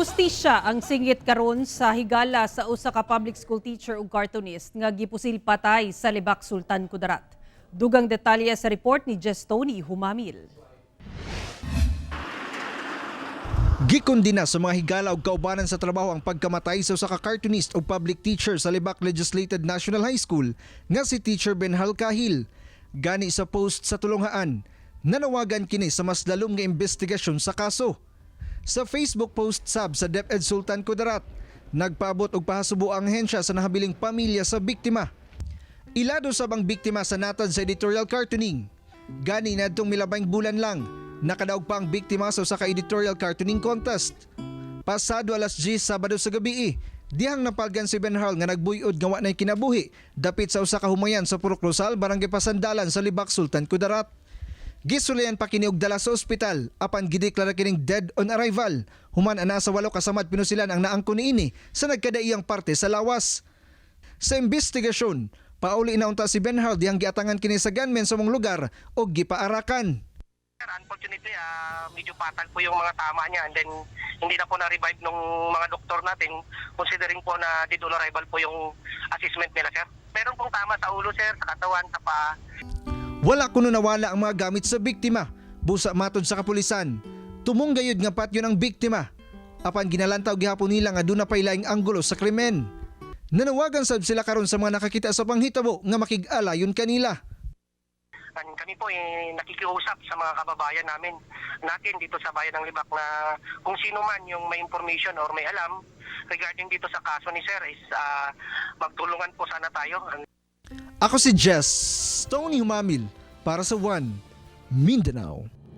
Hustisya ang singit karon sa higala sa usa ka public school teacher ug cartoonist nga gipusil patay sa Libak, Sultan Kudarat. Dugang detalye sa report ni Jess Tony Humamil. Gikondina sa mga higala ug kaubanan sa trabaho ang pagkamatay sa usa ka cartoonist ug public teacher sa Libak Legislated National High School nga si Teacher Benhal Kahil. Gani sa post sa tulonghaan, nanawagan kini sa mas lalom nga investigasyon sa kaso. Sa Facebook post sab sa DepEd Sultan Kudarat, nagpaabot og pahasubo ang ahensya sa nahabiling pamilya sa biktima. Ilado sab ang biktima sa natad sa editorial cartooning. Gani nadtong milabayng bulan lang, nakadaog pa ang biktima sa usa ka editorial cartooning contest. Pasado alas 10 Sabado sa gabi, dihang napalgan si Benhal nga nagbuyod nga wa nay kinabuhi dapit sa usa ka humayan sa Purok Rosal, Barangay Pasandalan sa Libak, Sultan Kudarat. Gisulayan pa kini og dala sa ospital apan gideklara kining dead on arrival. Human ana sa 8 kasamad pinusilan ang naangko niini sa nagkadaiyang parte sa lawas. Sa investigasyon, pauli na unta si Benhal dihang giatangan kini sa gunmen sa mong lugar og gipaarakan. Unfortunately, medyo patag po yung mga tama niya and then hindi na po na-revive ng mga doktor natin considering po na dead on arrival po yung assessment nila, sir. Meron pong tama sa ulo, sir, sa katawan, sa paa. Wala kuno nawala ang mga gamit sa biktima. Busa matod sa kapulisan, tumong gayud nga patyon ang biktima. Apan ginalantaw gihapon nila nga duna pay laing anggulo sa krimen. Nanawagan sab sila karon sa mga nakakita sa panghitabo nga makig-alayon kanila. Kami po nakikiusap sa mga kababayan natin dito sa bayan ng Libak na kung sino man yung may information or may alam regarding dito sa kaso ni Sir is magtulungan po sana tayo. Ako si Jess Tony Humamil para sa One Mindanao.